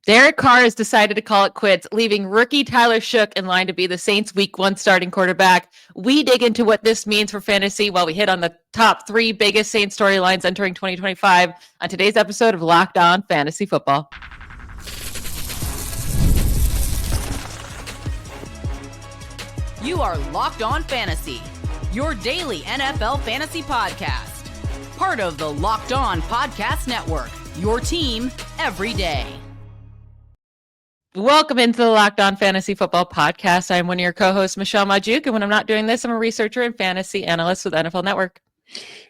Derek Carr has decided to call it quits, leaving rookie Tyler Shook in line to be the Saints' Week 1 starting quarterback. We dig into what this means for fantasy while we hit on the top 3 biggest Saints storylines entering 2025 on today's episode of Locked On Fantasy Football. You are Locked On Fantasy, your daily NFL fantasy podcast. Part of the Locked On Podcast Network, your team every day. Welcome into the Locked On Fantasy Football Podcast. I'm one of your co-hosts, Michelle Magdziuk, and when I'm not doing this, I'm a researcher and fantasy analyst with NFL Network.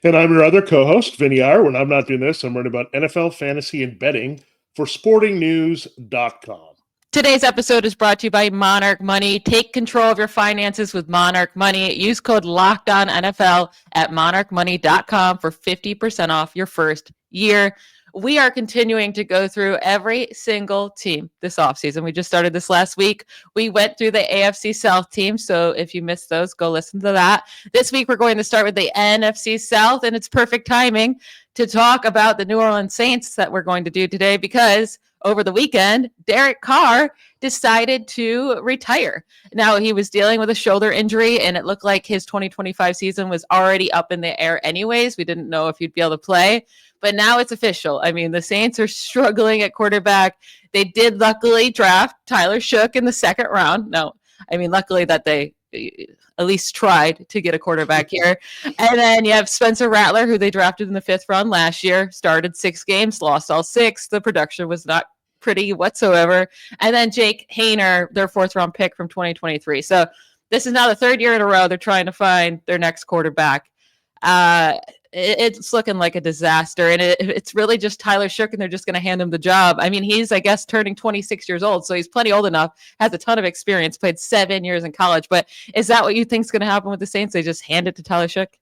And I'm your other co-host, Vinnie Iyer. When I'm not doing this, I'm learning about NFL fantasy and betting for sportingnews.com. Today's episode is brought to you by Monarch Money. Take control of your finances with Monarch Money. Use code LOCKEDONNFL at monarchmoney.com for 50% off your first year. We are continuing to go through every single team this offseason. We just started this last week. We went through the AFC South team, so if you missed those, go listen to that. This week, we're going to start with the NFC South, and it's perfect timing to talk about the New Orleans Saints that we're going to do today because over the weekend, Derek Carr decided to retire. Now, he was dealing with a shoulder injury, and it looked like his 2025 season was already up in the air anyways. We didn't know if he'd be able to play, but now it's official. I mean, the Saints are struggling at quarterback. They did luckily draft Tyler Shook in the second round. No, I mean, luckily that they at least tried to get a quarterback here. And then you have Spencer Rattler, who they drafted in the 5th round last year, started 6 games, lost all 6. The production was not pretty whatsoever. And then Jake Haener, their 4th round pick from 2023. So this is now the 3rd year in a row they're trying to find their next quarterback. It's looking like a disaster, and it's really just Tyler Shook, and they're just going to hand him the job. I mean, he's, I guess, turning 26 years old, so he's plenty old enough, has a ton of experience, played 7 years in college. But is that what you think is going to happen with the Saints? They just hand it to Tyler Shook?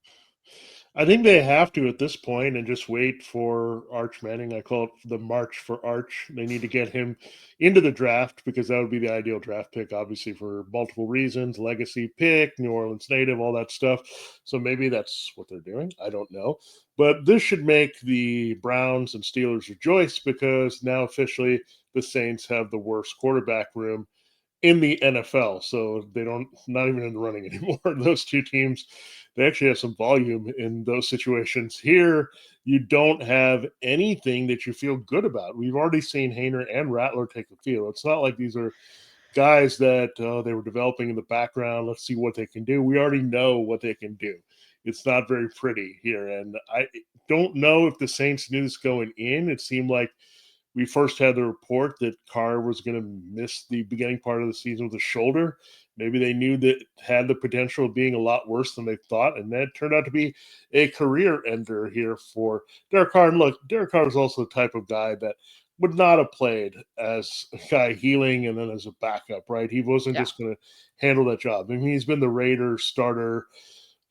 I think they have to at this point and just wait for Arch Manning. I call it the March for Arch. They need to get him into the draft because that would be the ideal draft pick, obviously, for multiple reasons. Legacy pick, New Orleans native, all that stuff. So maybe that's what they're doing. I don't know. But this should make the Browns and Steelers rejoice because now officially the Saints have the worst quarterback room in the NFL. So they not even in the running anymore. Those two teams, they actually have some volume in those situations. Here, you don't have anything that you feel good about. We've already seen Haener and Rattler take the field. It's not like these are guys that they were developing in the background. Let's see what they can do. We already know what they can do. It's not very pretty here. And I don't know if the Saints knew this going in. It seemed like we first had the report that Carr was going to miss the beginning part of the season with a shoulder. Maybe they knew that it had the potential of being a lot worse than they thought, and that turned out to be a career ender here for Derek Carr. And look, Derek Carr is also the type of guy that would not have played as a guy healing and then as a backup, right? He wasn't just going to handle that job. I mean, he's been the Raiders starter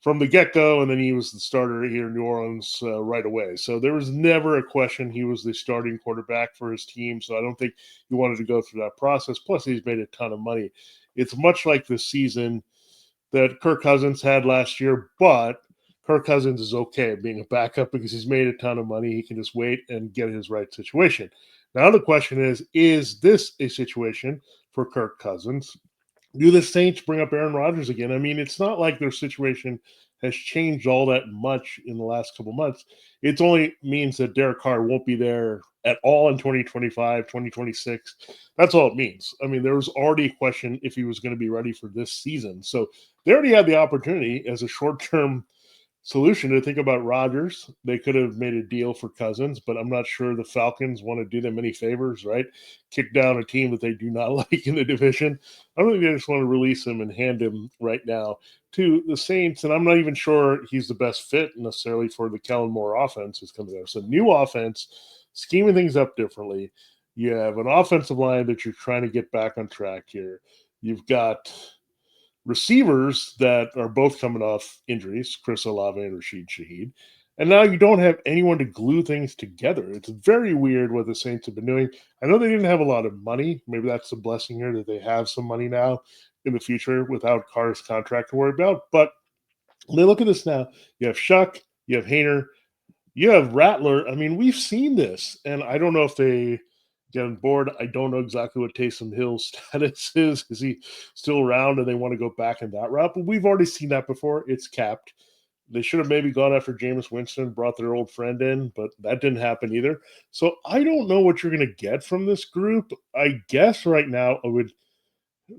from the get-go, and then he was the starter here in New Orleans right away. So there was never a question he was the starting quarterback for his team, so I don't think he wanted to go through that process. Plus, he's made a ton of money. It's much like the season that Kirk Cousins had last year, but Kirk Cousins is okay at being a backup because he's made a ton of money. He can just wait and get his right situation. Now the question is this a situation for Kirk Cousins? Do the Saints bring up Aaron Rodgers again? I mean, it's not like their situation has changed all that much in the last couple months. It only means that Derek Carr won't be there at all in 2025, 2026. That's all it means. I mean, there was already a question if he was going to be ready for this season. So they already had the opportunity as a short-term solution to think about Rodgers. They could have made a deal for Cousins, but I'm not sure the Falcons want to do them any favors, right? Kick down a team that they do not like in the division. I don't think they just want to release him and hand him right now to the Saints, and I'm not even sure he's the best fit necessarily for the Kellen Moore offense that's coming there. So new offense, scheming things up differently. You have an offensive line that you're trying to get back on track here. You've got receivers that are both coming off injuries, Chris Olave and Rashid Shaheed. And now you don't have anyone to glue things together. It's very weird what the Saints have been doing. I know they didn't have a lot of money. Maybe that's a blessing here that they have some money now in the future without Carr's contract to worry about. But when they look at this now, you have Shuck, you have Haener, you have Rattler. I mean, we've seen this. And I don't know if they get on board. I don't know exactly what Taysom Hill's status is. Is he still around and they want to go back in that route? But we've already seen that before. It's capped. They should have maybe gone after Jameis Winston, brought their old friend in, but that didn't happen either. So I don't know what you're going to get from this group. I guess right now I would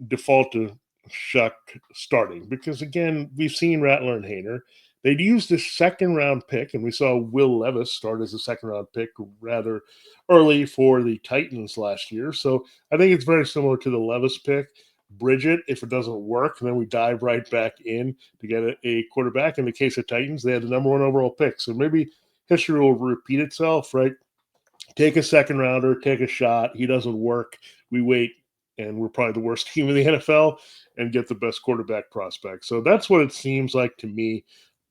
default to Shuck starting because, again, we've seen Rattler and Hayner. They'd used a second-round pick, and we saw Will Levis start as a second-round pick rather early for the Titans last year. So I think it's very similar to the Levis pick. Bridge it. If it doesn't work, then we dive right back in to get a quarterback. In the case of Titans, they had the number 1 overall pick. So maybe history will repeat itself, right? Take a second rounder, take a shot. He doesn't work. We wait, and we're probably the worst team in the NFL and get the best quarterback prospect. So that's what it seems like to me.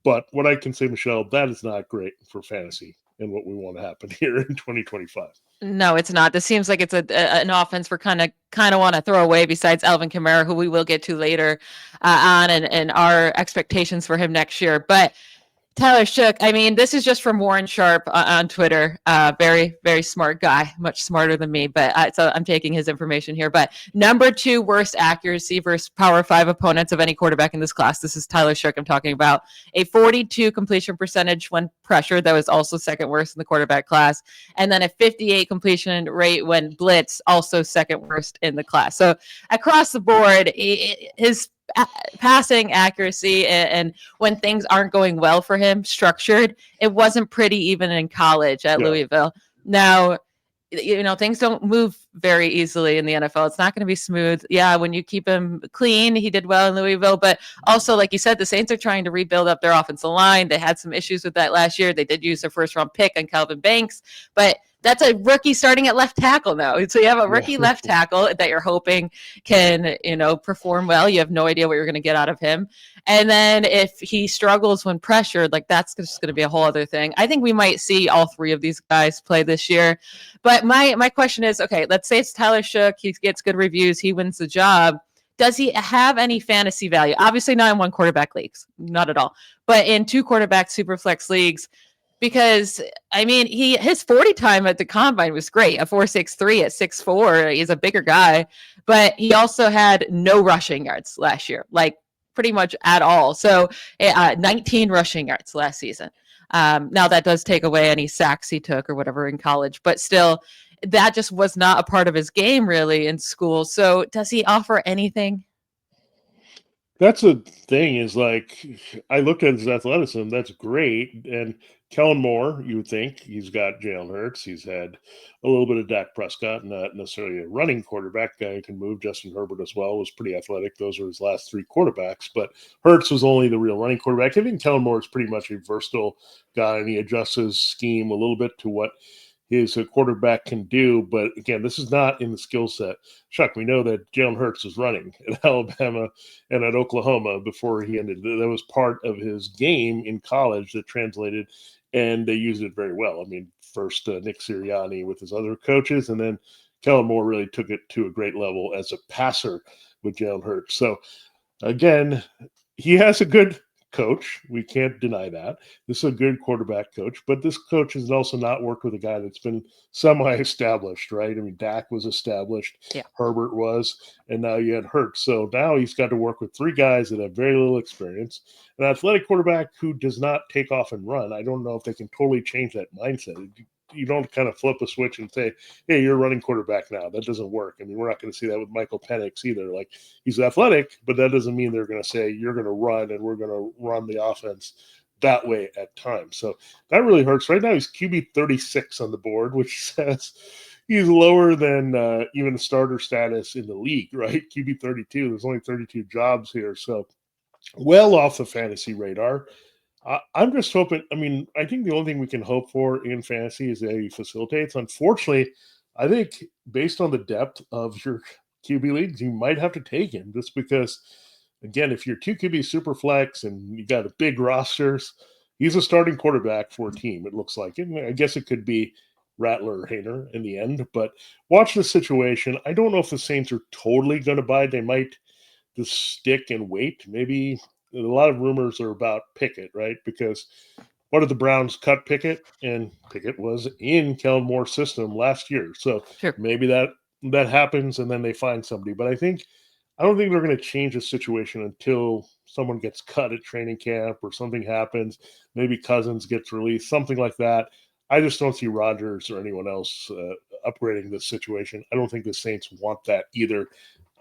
But what I can say, Michelle, that is not great for fantasy and what we want to happen here in 2025. No, it's not. This seems like it's an offense we're kind of want to throw away. Besides Alvin Kamara, who we will get to later on, and our expectations for him next year. But Tyler Shook, I mean, this is just from Warren Sharp on Twitter. Very, very smart guy, much smarter than me, but so I'm taking his information here. But number 2 worst accuracy versus Power 5 opponents of any quarterback in this class. This is Tyler Shook I'm talking about. A 42 completion percentage when pressured. That was also second worst in the quarterback class. And then a 58 completion rate when blitz, also second worst in the class. So across the board, his passing accuracy and when things aren't going well for him, structured, it wasn't pretty even in college at Louisville. Now, things don't move very easily in the NFL. It's not going to be smooth. Yeah, when you keep him clean, he did well in Louisville. But also, like you said, the Saints are trying to rebuild up their offensive line. They had some issues with that last year. They did use their first-round pick on Calvin Banks, but that's a rookie starting at left tackle now. So you have a rookie left tackle that you're hoping can, perform well. You have no idea what you're going to get out of him. And then if he struggles when pressured, like that's just going to be a whole other thing. I think we might see all 3 of these guys play this year. But my question is, okay, let's say it's Tyler Shook. He gets good reviews. He wins the job. Does he have any fantasy value? Obviously not in 1 quarterback leagues, not at all. But in 2 quarterback super flex leagues, because I mean, his 40 time at the combine was great. A 4.63 at 6'4". He's a bigger guy, but he also had no rushing yards last year, like pretty much at all. So 19 rushing yards last season. Now that does take away any sacks he took or whatever in college, but still, that just was not a part of his game really in school. So does he offer anything? That's the thing is, like, I looked at his athleticism. That's great. And Kellen Moore, you would think he's got Jalen Hurts. He's had a little bit of Dak Prescott, not necessarily a running quarterback guy who can move. Justin Herbert as well was pretty athletic. Those were his last 3 quarterbacks. But Hurts was only the real running quarterback. I think Kellen Moore is pretty much a versatile guy, and he adjusts his scheme a little bit to what his quarterback can do. But again, this is not in the skill set. Chuck, we know that Jalen Hurts was running at Alabama and at Oklahoma before he ended. That was part of his game in college that translated, and they used it very well. I mean, first Nick Sirianni with his other coaches, and then Kellen Moore really took it to a great level as a passer with Jalen Hurts. So again, he has a good coach. We can't deny that. This is a good quarterback coach, but this coach has also not worked with a guy that's been semi-established, right? I mean, Dak was established, Herbert was, and now you had Hurts. So now he's got to work with 3 guys that have very little experience. An athletic quarterback who does not take off and run. I don't know if they can totally change that mindset. You don't kind of flip a switch and say, hey, you're a running quarterback now. That doesn't work. I mean, we're not going to see that with Michael Penix either. Like, he's athletic, but that doesn't mean they're going to say you're going to run and we're going to run the offense that way at times. So that really hurts. Right now, he's QB 36 on the board, which says he's lower than even the starter status in the league, right? QB 32. There's only 32 jobs here. So well off the fantasy radar. I'm just hoping. I mean, I think the only thing we can hope for in fantasy is that he facilitates. Unfortunately, I think based on the depth of your QB leagues, you might have to take him just because, again, if you're 2 QB super flex and you got a big rosters, he's a starting quarterback for a team, it looks like. And I guess it could be Rattler or Hayner in the end, but watch the situation. I don't know if the Saints are totally going to buy. They might just stick and wait. Maybe a lot of rumors are about Pickett, right? Because what did the Browns cut Pickett? And Pickett was in Kellen Moore's system last year. So Sure. maybe that happens and then they find somebody. But I don't think they're going to change the situation until someone gets cut at training camp or something happens. Maybe Cousins gets released, something like that. I just don't see Rodgers or anyone else upgrading this situation. I don't think the Saints want that either.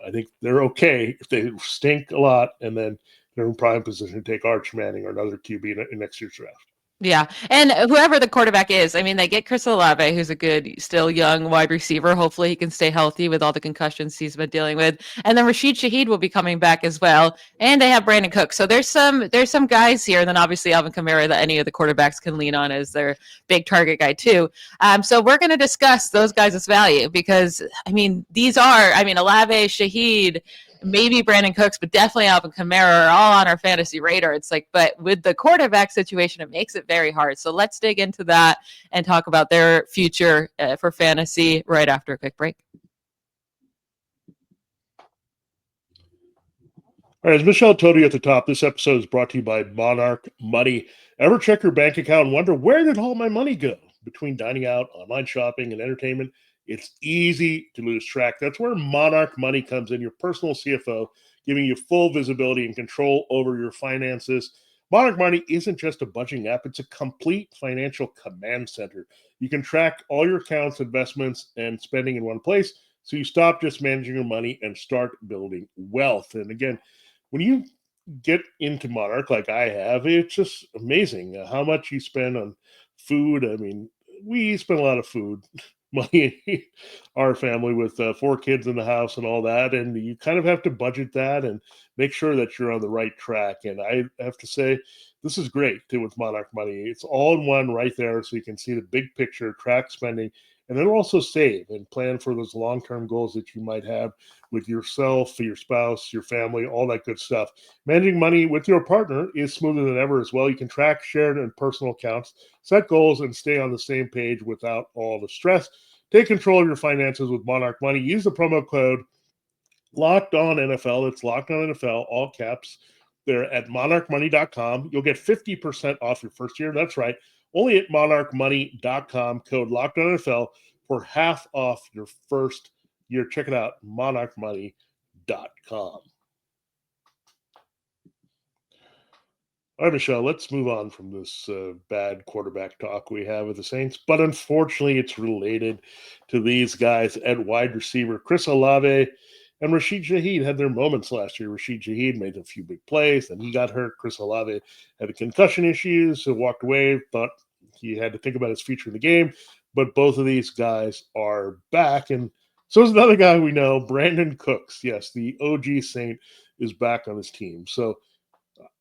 I think they're okay if they stink a lot and then they're in prime position to take Arch Manning or another QB in next year's draft. Yeah. And whoever the quarterback is, I mean, they get Chris Olave, who's a good, still young wide receiver. Hopefully he can stay healthy with all the concussions he's been dealing with. And then Rashid Shaheed will be coming back as well. And they have Brandon Cooks. So there's some guys here. And then obviously Alvin Kamara that any of the quarterbacks can lean on as their big target guy too. So we're going to discuss those guys' value because, I mean, Olave, Shaheed, maybe Brandon Cooks, but definitely Alvin Kamara are all on our fantasy radar. It's like, but with the quarterback situation, it makes it very hard. So let's dig into that and talk about their future for fantasy right after a quick break. All right, as Michelle told you at the top, this episode is brought to you by Monarch Money. Ever check your bank account and wonder, where did all my money go? Between dining out, online shopping, and entertainment, it's easy to lose track. That's where Monarch Money comes in, your personal CFO, giving you full visibility and control over your finances. Monarch Money isn't just a budgeting app, it's a complete financial command center. You can track all your accounts, investments, and spending in one place, so you stop just managing your money and start building wealth. And again, when you get into Monarch like I have, it's just amazing how much you spend on food. I mean, we spend a lot of food money, our family with 4 kids in the house and all that, and you kind of have to budget that and make sure that you're on the right track. And I have to say, this is great too with Monarch Money. It's all in one right there, so you can see the big picture, track spending, and then also save and plan for those long-term goals that you might have with yourself, your spouse, your family, all that good stuff. Managing money with your partner is smoother than ever as well. You can track shared and personal accounts, set goals, and stay on the same page without all the stress. Take control of your finances with Monarch Money. Use the promo code Locked On NFL. It's Locked On NFL, all caps. They're at monarchmoney.com. You'll get 50% off your first year. That's right. Only at monarchmoney.com, code Locked On NFL for half off your first year. Check it out, monarchmoney.com. All right, Michelle, let's move on from this bad quarterback talk we have with the Saints. But unfortunately, it's related to these guys at wide receiver. Chris Olave and Rashid Shaheed had their moments last year. Rashid Shaheed made a few big plays, then he got hurt. Chris Olave had concussion issues, so walked away, thought he had to think about his future in the game. But both of these guys are back. And so is another guy we know, Brandon Cooks. Yes, the OG Saint is back on his team. So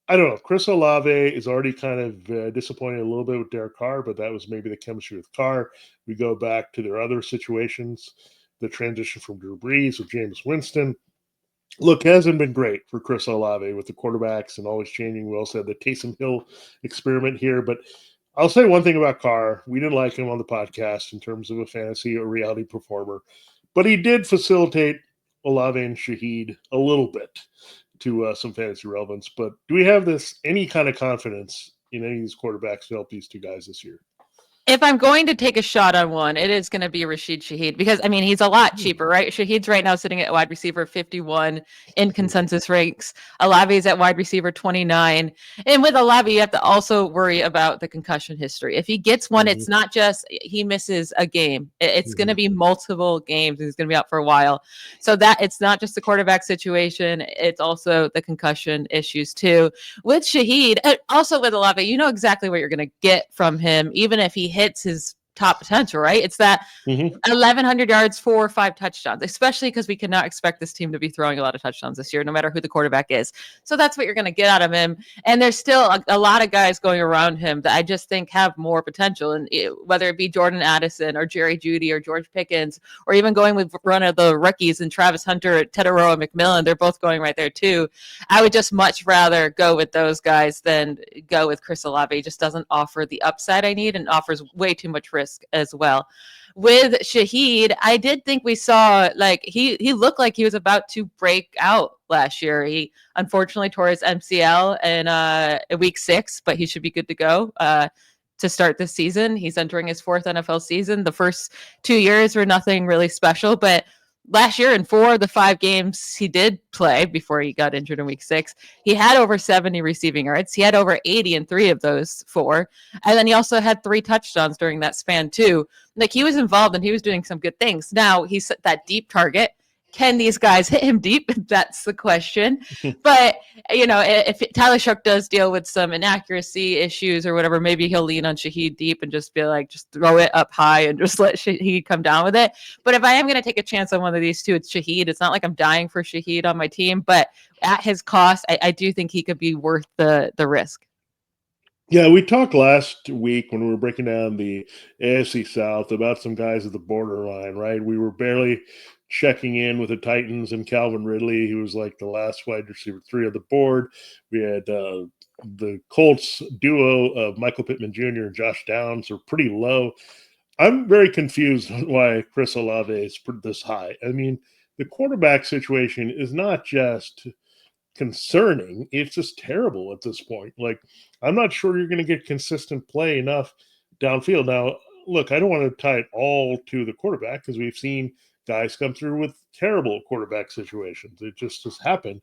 I don't know. Chris Olave is already kind of disappointed a little bit with Derek Carr, but that was maybe the chemistry with Carr. We go back to their other situations, the transition from Drew Brees with Jameis Winston. Look, it hasn't been great for Chris Olave with the quarterbacks and always changing. We also had the Taysom Hill experiment here. But I'll say one thing about Carr. We didn't like him on the podcast in terms of a fantasy or reality performer, but he did facilitate Olave and Shaheed a little bit to some fantasy relevance. But do we have any kind of confidence in any of these quarterbacks to help these two guys this year? If I'm going to take a shot on one, it is going to be Rashid Shaheed because, I mean, he's a lot cheaper, right? Shaheed's right now sitting at wide receiver 51 in consensus ranks. Olave's at wide receiver 29. And with Olave, you have to also worry about the concussion history. If he gets one, it's not just he misses a game. It's going to be multiple games. He's going to be out for a while. So that it's not just the quarterback situation. It's also the concussion issues too. With Shaheed, also with Olave, you know exactly what you're going to get from him, even if he hits his top potential, right? It's that 1,100 yards, 4 or 5 touchdowns, especially because we cannot expect this team to be throwing a lot of touchdowns this year, no matter who the quarterback is. So that's what you're going to get out of him. And there's still a lot of guys going around him that I just think have more potential. And whether it be Jordan Addison or Jerry Jeudy or George Pickens, or even going with one of the rookies and Travis Hunter, Teteroa McMillan, they're both going right there too. I would just much rather go with those guys than go with Chris Olave. He just doesn't offer the upside I need and offers way too much risk as well. With Shaheed, I did think we saw he looked like he was about to break out last year. He unfortunately tore his MCL in week 6, but he should be good to go to start this season. He's entering his 4th NFL season. The first 2 years were nothing really special, but last year in 4 of the 5 games he did play before he got injured in week 6, he had over 70 receiving yards. He had over 80 in 3 of those 4. And then he also had 3 touchdowns during that span too. Like, he was involved and he was doing some good things. Now he's that deep target. Can these guys hit him deep? That's the question. But, if Tyler Shough does deal with some inaccuracy issues or whatever, maybe he'll lean on Shaheed deep and just be like, just throw it up high and just let Shaheed come down with it. But if I am going to take a chance on one of these two, it's Shaheed. It's not like I'm dying for Shaheed on my team, but at his cost, I do think he could be worth the risk. Yeah, we talked last week when we were breaking down the AFC South about some guys at the borderline, right? We were barely checking in with the Titans and Calvin Ridley. He was like the last wide receiver 3 on the board. We had the Colts duo of Michael Pittman Jr. and Josh Downs are pretty low. I'm very confused on why Chris Olave is this high. I mean, the quarterback situation is not just concerning, it's just terrible at this point. Like, I'm not sure you're going to get consistent play enough downfield. Now, look, I don't want to tie it all to the quarterback because we've seen guys come through with terrible quarterback situations. It just has happened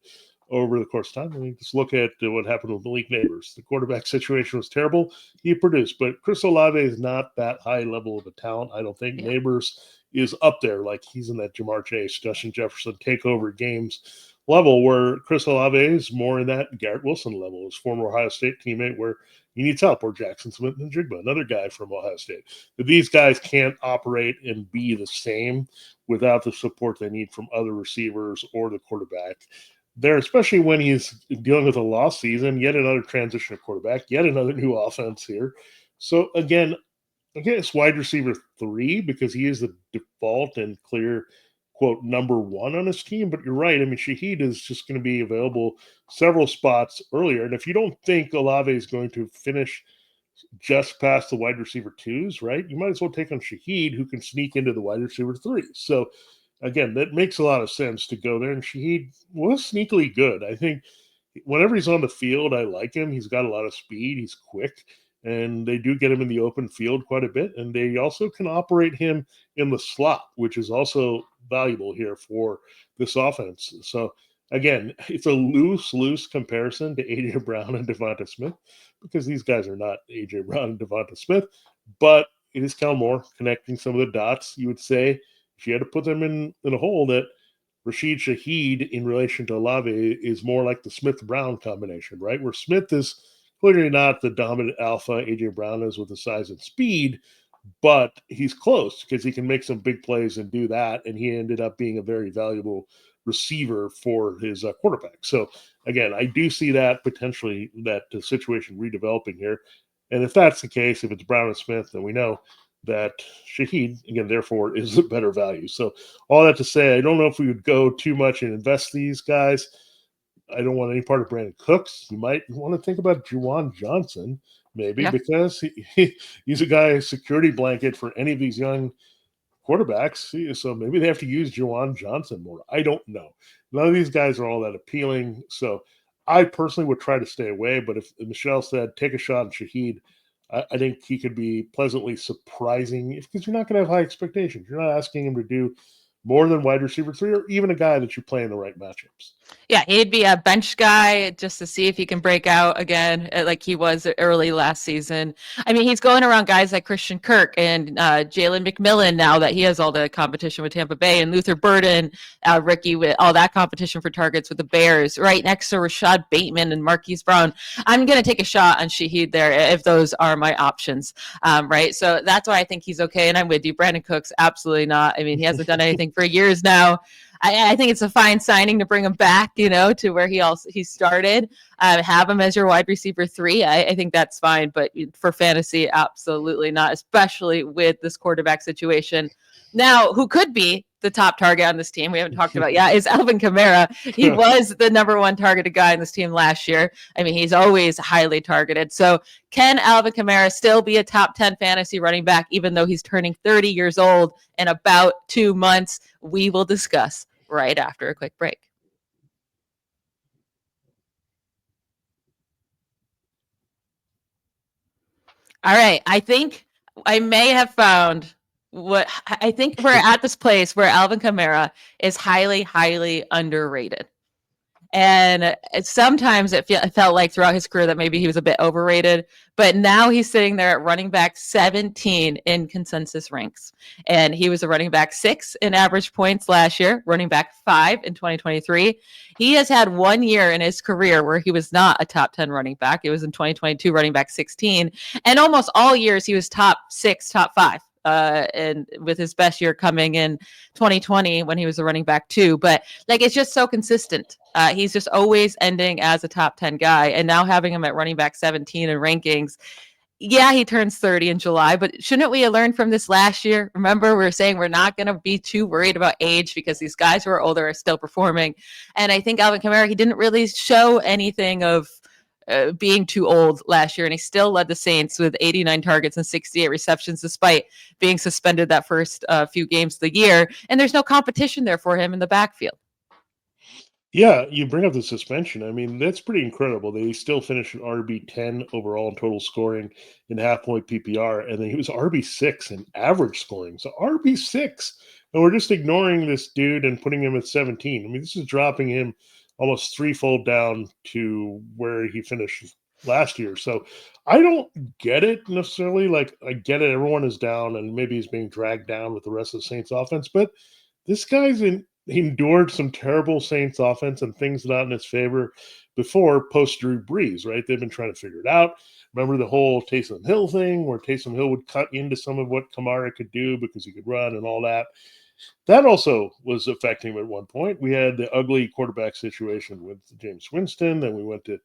over the course of time. I mean, just look at what happened with Malik Neighbors. The quarterback situation was terrible. He produced, but Chris Olave is not that high level of a talent. I don't think Neighbors is up there. Like, he's in that Jamar Chase, Justin Jefferson takeover games level, where Chris Olave is more in that Garrett Wilson level, his former Ohio State teammate, where he needs help, or Jackson Smith and Jigba, another guy from Ohio State. But these guys can't operate and be the same without the support they need from other receivers or the quarterback there, especially when he's dealing with a lost season, yet another transition of quarterback, yet another new offense here. So again, it's wide receiver 3 because he is the default and clear, quote, number 1 on his team. But you're right. I mean, Shaheed is just going to be available several spots earlier. And if you don't think Olave is going to finish just past the wide receiver 2s, right, you might as well take on Shaheed, who can sneak into the wide receiver 3. So again, that makes a lot of sense to go there. And Shaheed was sneakily good. I think whenever he's on the field, I like him. He's got a lot of speed. He's quick. And they do get him in the open field quite a bit. And they also can operate him in the slot, which is also valuable here for this offense. So, again, it's a loose comparison to A.J. Brown and Devonta Smith, because these guys are not A.J. Brown and Devonta Smith. But it is Kellen Moore connecting some of the dots. You would say, if you had to put them in a hole, that Rashid Shaheed in relation to Olave is more like the Smith-Brown combination, right? Where Smith is clearly not the dominant alpha A.J. Brown is with the size and speed, but he's close because he can make some big plays and do that, and he ended up being a very valuable receiver for his quarterback. So, again, I do see that potentially, that situation redeveloping here. And if that's the case, if it's Brown and Smith, then we know that Shaheed, again, therefore, is a better value. So all that to say, I don't know if we would go too much and invest these guys. I don't want any part of Brandon Cooks. You might want to think about Juwan Johnson, maybe, because he's a guy, a security blanket for any of these young quarterbacks. So maybe they have to use Juwan Johnson more. I don't know. None of these guys are all that appealing. So I personally would try to stay away. But if Michelle said, take a shot on Shaheed, I think he could be pleasantly surprising, because you're not going to have high expectations. You're not asking him to do more than wide receiver 3, or even a guy that you play in the right matchups. Yeah, he'd be a bench guy just to see if he can break out again, like he was early last season. I mean, he's going around guys like Christian Kirk and Jalen McMillan now that he has all the competition with Tampa Bay, and Luther Burden, Ricky, with all that competition for targets with the Bears, right next to Rashad Bateman and Marquise Brown. I'm going to take a shot on Shaheed there if those are my options, right? So that's why I think he's okay, and I'm with you. Brandon Cooks, absolutely not. I mean, he hasn't done anything for years now. I think it's a fine signing to bring him back, to where he started. Have him as your wide receiver 3. I think that's fine, but for fantasy, absolutely not, especially with this quarterback situation. Now, who could be the top target on this team, we haven't talked about yet, is Alvin Kamara. He was the number 1 targeted guy on this team last year. I mean, he's always highly targeted. So can Alvin Kamara still be a top 10 fantasy running back, even though he's turning 30 years old in about 2 months? We will discuss right after a quick break. All right. I think I may have found what I think we're at this place where Alvin Kamara is highly, highly underrated. And sometimes it felt like throughout his career that maybe he was a bit overrated, but now he's sitting there at running back 17 in consensus ranks. And he was a running back 6 in average points last year, running back 5 in 2023. He has had 1 year in his career where he was not a top 10 running back. It was in 2022, running back 16. And almost all years he was top 6, top 5. And with his best year coming in 2020 when he was a running back 2. But like, it's just so consistent. He's just always ending as a top 10 guy. And now having him at running back 17 in rankings. Yeah, he turns 30 in July, but shouldn't we have learned from this last year? Remember, we were saying we're not going to be too worried about age because these guys who are older are still performing. And I think Alvin Kamara, he didn't really show anything of being too old last year, and he still led the Saints with 89 targets and 68 receptions despite being suspended that first few games of the year. And there's no competition there for him in the backfield. Yeah, you bring up the suspension. I mean, that's pretty incredible. They still finished an RB10 overall in total scoring in half-point PPR, and then he was RB6 in average scoring. So RB6, and we're just ignoring this dude and putting him at 17. I mean, this is dropping him almost threefold down to where he finished last year. So I don't get it necessarily. Like, I get it. Everyone is down, and maybe he's being dragged down with the rest of the Saints offense, but this guy's he endured some terrible Saints offense and things not in his favor before post Drew Brees, right? They've been trying to figure it out. Remember the whole Taysom Hill thing where Taysom Hill would cut into some of what Kamara could do because he could run and all that. That also was affecting him at one point. We had the ugly quarterback situation with James Winston. Then we went to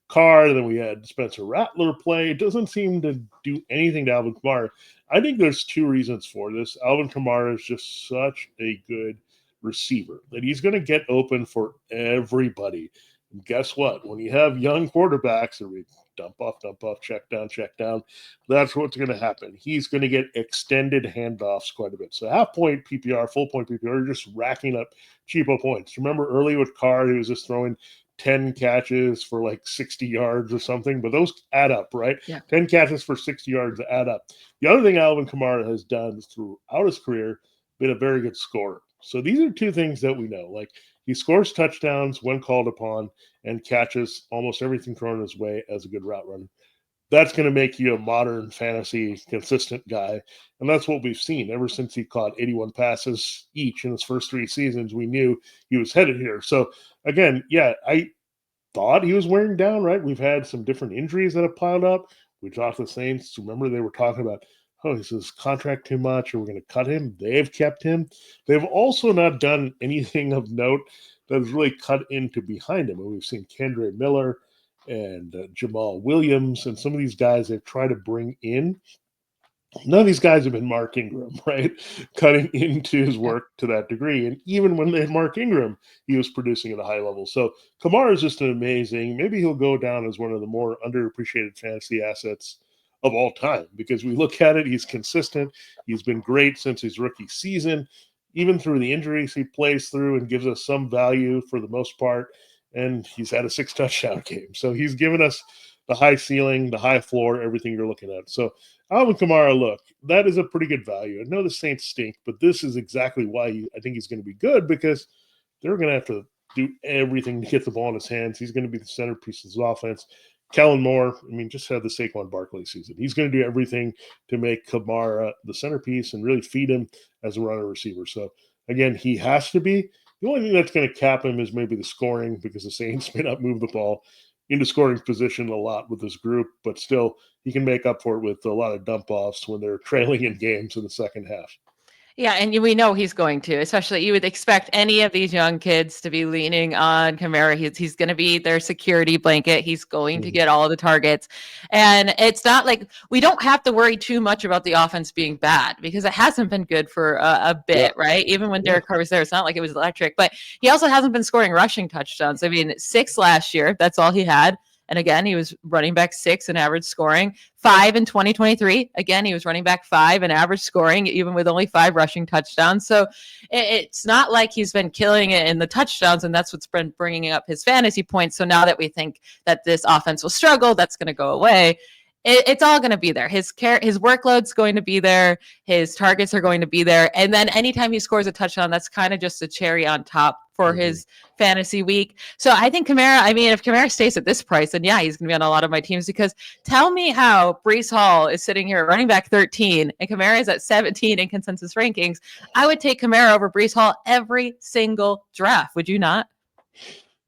Carr. Then we had Spencer Rattler play. It doesn't seem to do anything to Alvin Kamara. I think there's two reasons for this. Alvin Kamara is just such a good receiver that he's going to get open for everybody. And guess what? When you have young quarterbacks that we dump off, check down, that's what's going to happen. He's going to get extended handoffs quite a bit. So half point PPR, full point PPR, you're just racking up cheapo points. Remember early with Carr, he was just throwing 10 catches for like 60 yards or something, but those add up, right? Yeah. 10 catches for 60 yards add up. The other thing Alvin Kamara has done throughout his career, been a very good scorer. So these are two things that we know. Like, he scores touchdowns when called upon and catches almost everything thrown his way as a good route runner. That's going to make you a modern fantasy consistent guy. And that's what we've seen ever since he caught 81 passes each in his first 3 seasons. We knew he was headed here. So again, yeah, I thought he was wearing down, right? We've had some different injuries that have piled up. We talked to the Saints. Remember, they were talking about, oh, is his contract too much? Or we're going to cut him? They've kept him. They've also not done anything of note that has really cut into behind him. And we've seen Kendre Miller and Jamal Williams and some of these guys they've tried to bring in. None of these guys have been Mark Ingram, right? Cutting into his work to that degree. And even when they had Mark Ingram, he was producing at a high level. So Kamara is just an amazing, maybe he'll go down as one of the more underappreciated fantasy assets of all time, because we look at it, he's consistent. He's been great since his rookie season, even through the injuries he plays through and gives us some value for the most part. And he's had a 6 touchdown game. So he's given us the high ceiling, the high floor, everything you're looking at. So Alvin Kamara, look, that is a pretty good value. I know the Saints stink, but this is exactly why I think he's going to be good, because they're going to have to do everything to get the ball in his hands. He's going to be the centerpiece of his offense. Kellen Moore, I mean, just had the Saquon Barkley season. He's going to do everything to make Kamara the centerpiece and really feed him as a runner receiver. So, again, he has to be. The only thing that's going to cap him is maybe the scoring, because the Saints may not move the ball into scoring position a lot with this group, but still he can make up for it with a lot of dump-offs when they're trailing in games in the second half. Yeah, and we know he's going to, especially you would expect any of these young kids to be leaning on Kamara. He's going to be their security blanket. He's going to get all the targets. And it's not like we don't have to worry too much about the offense being bad, because it hasn't been good for a bit, right? Even when Derek Carr was there, it's not like it was electric, but he also hasn't been scoring rushing touchdowns. I mean, 6 last year, that's all he had. And again, he was running back 6 in average scoring, 5 in 2023. Again, he was running back 5 in average scoring, even with only 5 rushing touchdowns. So it's not like he's been killing it in the touchdowns, and that's what's been bringing up his fantasy points. So now that we think that this offense will struggle, that's going to go away. It's all going to be there. His workload's going to be there. His targets are going to be there. And then anytime he scores a touchdown, that's kind of just a cherry on top for his fantasy week. So I think Kamara, I mean, if Kamara stays at this price, then yeah, he's going to be on a lot of my teams, because tell me how Breece Hall is sitting here at running back 13 and Kamara is at 17 in consensus rankings. I would take Kamara over Breece Hall every single draft. Would you not?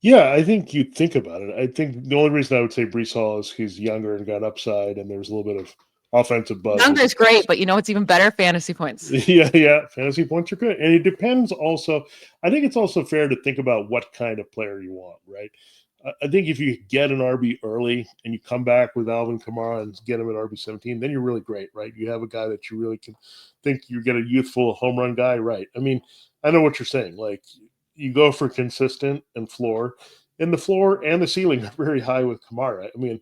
Yeah, I think you'd think about it. I think the only reason I would say Breece Hall is he's younger and got upside, and there's a little bit of offensive buzz. Younger is great, but you know it's even better? Fantasy points. Yeah. Fantasy points are good. And it depends also. I think it's also fair to think about what kind of player you want, right? I think if you get an RB early and you come back with Alvin Kamara and get him at RB 17, then you're really great, right? You have a guy that you really can think you get a youthful home run guy, right? I mean, I know what you're saying. Like, you go for consistent and floor, and the floor and the ceiling are very high with Kamara. I mean,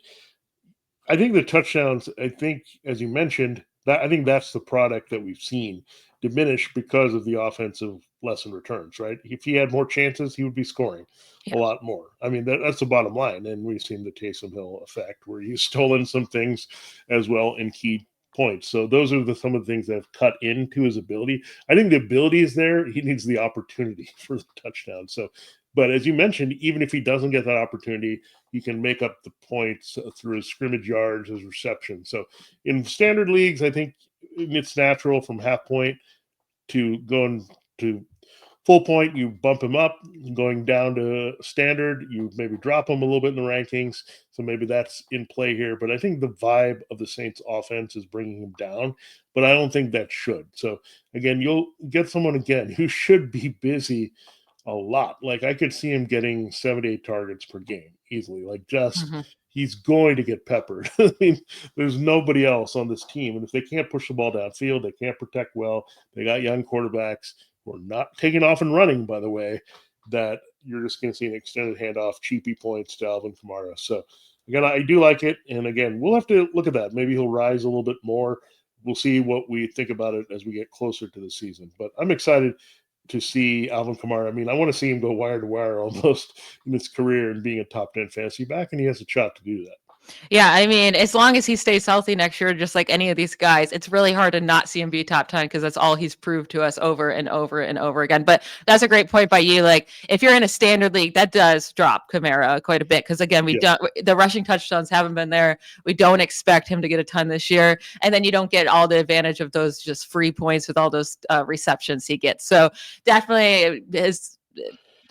I think the touchdowns, I think, as you mentioned, that I think that's the product that we've seen diminish because of the offensive lesson returns, right? If he had more chances, he would be scoring a lot more. I mean, that's the bottom line. And we've seen the Taysom Hill effect where he's stolen some things as well in key points. So those are some of the things that have cut into his ability. I think the ability is there. He needs the opportunity for the touchdown. So, but as you mentioned, even if he doesn't get that opportunity, he can make up the points through his scrimmage yards, his reception. So in standard leagues, I think it's natural from half point to going to full point, you bump him up. Going down to standard, you maybe drop him a little bit in the rankings. So maybe that's in play here. But I think the vibe of the Saints offense is bringing him down. But I don't think that should. So again, you'll get someone again who should be busy a lot. Like, I could see him getting 7-8 targets per game easily. Like, just he's going to get peppered. I mean, there's nobody else on this team. And if they can't push the ball downfield, they can't protect well, they got young quarterbacks who are not taking off and running, by the way, that you're just going to see an extended handoff, cheapy points to Alvin Kamara. So, again, I do like it. And again, we'll have to look at that. Maybe he'll rise a little bit more. We'll see what we think about it as we get closer to the season. But I'm excited to see Alvin Kamara. I mean, I want to see him go wire to wire almost in his career and being a top 10 fantasy back, and he has a shot to do that. Yeah, I mean, as long as he stays healthy next year, just like any of these guys, it's really hard to not see him be top 10 because that's all he's proved to us over and over and over again. But that's a great point by you. Like, if you're in a standard league, that does drop Kamara quite a bit because, again, the rushing touchdowns haven't been there. We don't expect him to get a ton this year. And then you don't get all the advantage of those just free points with all those receptions he gets. So definitely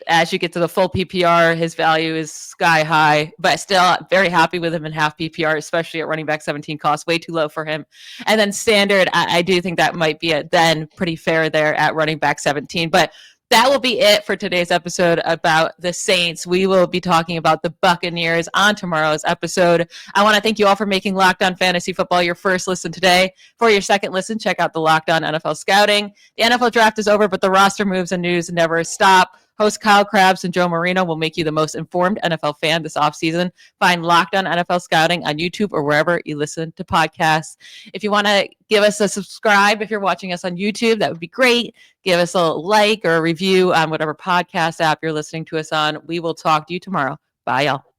as you get to the full PPR, his value is sky high, but still very happy with him in half PPR, especially at running back 17 cost, way too low for him. And then standard, I do think that might be then pretty fair there at running back 17. But that will be it for today's episode about the Saints. We will be talking about the Buccaneers on tomorrow's episode. I want to thank you all for making Locked On Fantasy Football your first listen today. For your second listen, check out the Locked On NFL Scouting. The NFL draft is over, but the roster moves and news never stop. Host Kyle Krabs and Joe Marino will make you the most informed NFL fan this offseason. Find Locked On NFL Scouting on YouTube or wherever you listen to podcasts. If you want to give us a subscribe, if you're watching us on YouTube, that would be great. Give us a like or a review on whatever podcast app you're listening to us on. We will talk to you tomorrow. Bye, y'all.